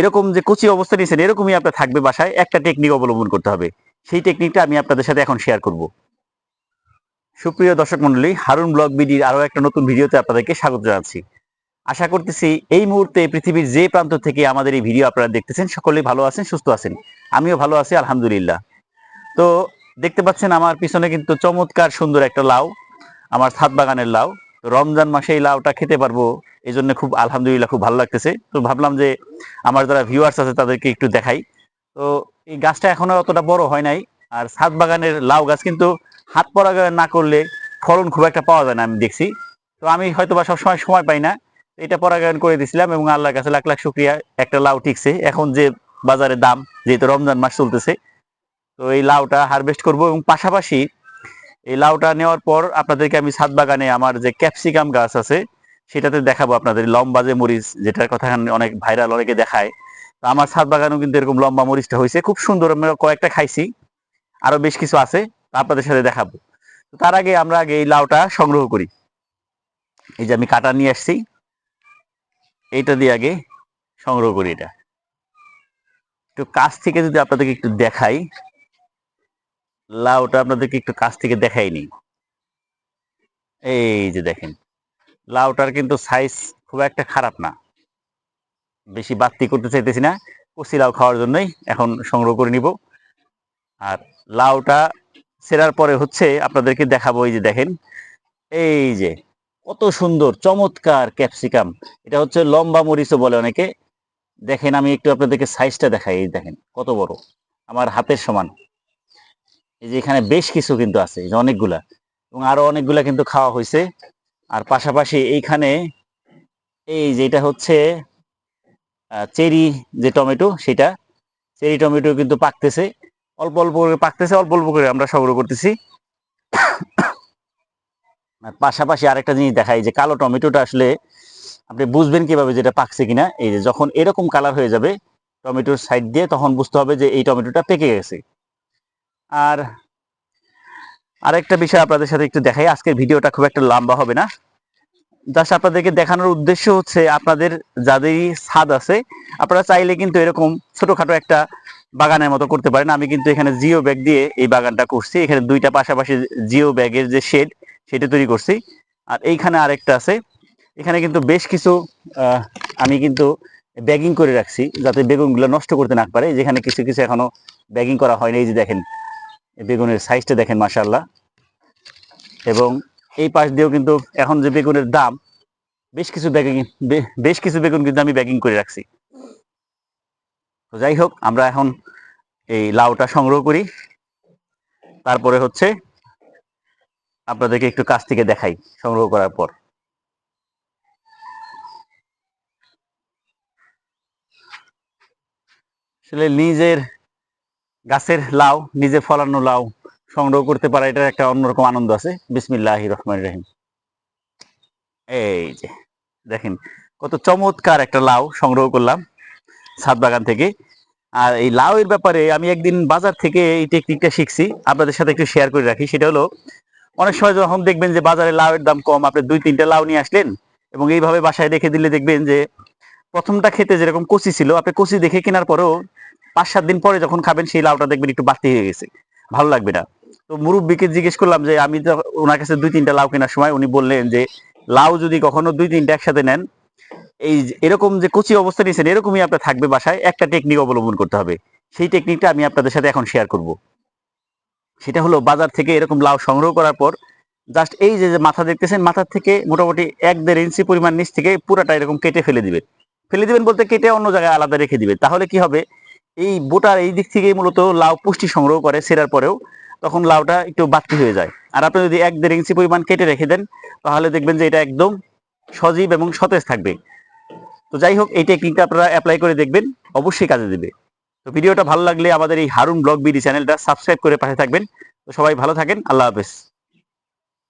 এরকম যে কচি অবস্থা নিয়েছেন এরকমই আপনার থাকবে বাসায়, একটা টেকনিক অবলম্বন করতে হবে। সেই টেকনিকটা আমি আপনাদের সাথে এখন শেয়ার করব। সুপ্রিয় দর্শক মন্ডলী, হারুন ব্লগ বিডির আরো একটা নতুন ভিডিওতে আপনাদেরকে স্বাগত জানাচ্ছি। আশা করতেছি এই মুহূর্তে পৃথিবীর যে প্রান্ত থেকে আমাদের এই ভিডিও আপনারা দেখতেছেন সকলেই ভালো আছেন, সুস্থ আছেন। আমিও ভালো আছি আলহামদুলিল্লাহ। তো দেখতে পাচ্ছেন আমার পিছনে কিন্তু চমৎকার সুন্দর একটা লাউ, আমার ছাদ বাগানের লাউ। তো রমজান মাসে এই লাউটা খেতে পারবো, এই জন্য খুব আলহামদুলিল্লাহ খুব ভালো লাগতেছে। তো ভাবলাম যে আমার যারা ভিউয়ার্স আছে তাদেরকে একটু দেখাই। তো এই গাছটা এখনো অতটা বড় হয় নাই। আর ছাদ বাগানের লাউ গাছ কিন্তু হাত পরাগায়ন না করলে ফলন খুব একটা পাওয়া যায় না, আমি দেখছি। তো আমি হয়তো বা সবসময় সময় পাই না, এটা পরাগায়ন করে দিছিলাম এবং আল্লাহর কাছে লাখ লাখ শুকরিয়া, একটা লাউ ঠিকছে। এখন যে বাজারে দাম, যেহেতু রমজান মাস চলতেছে, তো এই লাউটা হারভেস্ট করব এবং পাশাপাশি এই লাউটা নেওয়ার পর আপনাদেরকে আমি ছাদ বাগানে আমার যে ক্যাপসিকাম গাছ আছে সেটাতে দেখাবো আপনাদের, লম্বা যে মরিচ যেটার কথা অনেক ভাইরাল, অনেকে দেখায়। তো আমার ছাদ বাগানেও কিন্তু এরকম লম্বা মরিচটা হয়েছে, খুব সুন্দর। আমরা কয়েকটা খাইছি, আরো বেশ কিছু আছে, আপনাদের সাথে দেখাবো। তো তার আগে আমরা আগে এই লাউটা সংগ্রহ করি। এই যে আমি কাটা নিয়ে আসছি, এইটা দিয়ে আগে সংগ্রহ করি। এটা একটু কাছ থেকে যদি আপনাদেরকে একটু দেখাই, লাউটা আপনাদেরকে একটু কাছ থেকে দেখাই নি। এই যে দেখেন, লাউটার কিন্তু সাইজ খুব একটা খারাপ না। বেশি বাড়তি করতে চাইতেছি না, কচি লাউ খাওয়ার জন্যই এখন সংগ্রহ করে নিব। আর লাউটা ছেঁড়ার পরে হচ্ছে আপনাদেরকে দেখাবো। এই যে দেখেন, এই যে কত সুন্দর চমৎকার ক্যাপসিকাম। এটা হচ্ছে লম্বা মরিচও বলে অনেকে। দেখেন আমি একটু আপনাদেরকে সাইজটা দেখাই। এই দেখেন কত বড়, আমার হাতের সমান। এই যে এখানে বেশ কিছু কিন্তু আছে, এই যে অনেকগুলা, এবং আরো অনেকগুলা কিন্তু খাওয়া হয়েছে। আর পাশাপাশি এইখানে এই যে এটা হচ্ছে চেরি যে টমেটো, সেটা চেরি টমেটো কিন্তু পাকতেছে, অল্প অল্প করে পাকতেছে, অল্প অল্প করে আমরা সংগ্রহ করতেছি। আর পাশাপাশি আরেকটা জিনিস দেখাই, যে কালো টমেটোটা আসলে আপনি বুঝবেন কিভাবে যেটা পাকছে কিনা। এই যে যখন এরকম কালার হয়ে যাবে টমেটোর সাইড দিয়ে, তখন বুঝতে হবে যে এই টমেটোটা পেকে গেছে। আর আরেকটা বিষয় আপনাদের সাথে একটু দেখাই, আজকের ভিডিওটা খুব একটা লম্বা হবে না। জাস্ট আপনাদেরকে দেখানোর উদ্দেশ্য হচ্ছে, আপনাদের যাদেরই ছাদ আছে আপনারা চাইলে কিন্তু এরকম ছোটখাটো একটা বাগানের মতো করতে পারেন। আমি কিন্তু এখানে জিও ব্যাগ দিয়ে এই বাগানটা করছি। এখানে দুইটা পাশাপাশি জিও ব্যাগের যে শেড, সেটা তৈরি করছি। আর এইখানে আরেকটা আছে, এখানে কিন্তু বেশ কিছু আমি কিন্তু ব্যাগিং করে রাখছি, যাতে বেগুনগুলো নষ্ট করতে না পারে। যেখানে কিছু কিছু এখনো ব্যাগিং করা হয়নি। এই যে দেখেন বেগুনের সাইজটা দেখেন, মাশাআল্লাহ। এবং এই পাশ দিয়েও কিন্তু এখন যে বেগুনের দাম, বেশ কিছু বেগুন কিন্তু আমি ব্যাগিং করে রাখছি। তো যাই হোক, আমরা এখন এই লাউটা সংগ্রহ করি, তারপরে হচ্ছে আপনাদেরকে একটু কাছ থেকে দেখাই সংগ্রহ করার পর। আসলে নিজের গাছের লাউ, নিজে ফলানো লাউ সংগ্রহ করতে পারা, এটার একটা অন্যরকম আনন্দ আছে। বিসমিল্লাহির রহমানির রহিম। এই যে দেখেন কত চমৎকার একটা লাউ সংগ্রহ করলাম ছাদ বাগান থেকে। আর এই লাউ এর ব্যাপারে আমি একদিন বাজার থেকে এই টেকনিকটা শিখছি, আপনাদের সাথে একটু শেয়ার করে রাখি। সেটা হলো, অনেক সময় যখন দেখবেন যে বাজারে লাউয়ের দাম কম, আপনি দুই তিনটা লাউ নিয়ে আসলেন এবং এইভাবে বাসায় রেখে দিলে দেখবেন যে প্রথমটা খেতে যেরকম কচি ছিল, আপনি কচি দেখে কেনার পরেও 5-7 দিন পরে যখন খাবেন সেই লাউটা দেখবেন একটু বাড়তি হয়ে গেছে, ভালো লাগবে না। তো মুরব্বীকে জিজ্ঞেস করলাম, যে আমি তো ওনার কাছে দুই তিনটা লাউ কেনার সময় উনি বললেন যে লাউ যদি কখনো দুই তিনটা একসাথে নেন, এরকম যে কচি অবস্থা নিয়েছেন এরকমই আপনার থাকবে বাসায়, একটা টেকনিক অবলম্বন করতে হবে। সেই টেকনিকটা আমি আপনাদের সাথে এখন শেয়ার করব। সেটা হলো, বাজার থেকে এরকম লাউ সংগ্রহ করার পর জাস্ট এই যে যে মাথা দেখতেছেন, মাথার থেকে মোটামুটি 1-1.5 ইঞ্চি পরিমাণ নিচ থেকে পুরাটা এরকম কেটে ফেলে দিবেন। ফেলে দিবেন বলতে কেটে অন্য জায়গায় আলাদা রেখে দিবেন। তাহলে কি হবে, এই বোটার এই দিক থেকেই মূলত লাউ পুষ্টি সংগ্রহ করে ছেঁড়ার পরেও, তখন লাউটা একটু বাড়তি হয়ে যায়। আর আপনি যদি 1-1.5 ইঞ্চি পরিমাণ কেটে রেখে দেন, তাহলে দেখবেন যে এটা একদম সজীব এবং সতেজ থাকবে। তো যাই হোক, এই টেকনিকটা আপনারা অ্যাপ্লাই করে দেখবেন, অবশ্যই কাজে দেবে। তো ভিডিওটা ভালো লাগলে আমাদের এই হারুন ব্লগ বিডি চ্যানেলটা সাবস্ক্রাইব করে পাশে থাকবেন। তো সবাই ভালো থাকেন, আল্লাহ হাফেজ।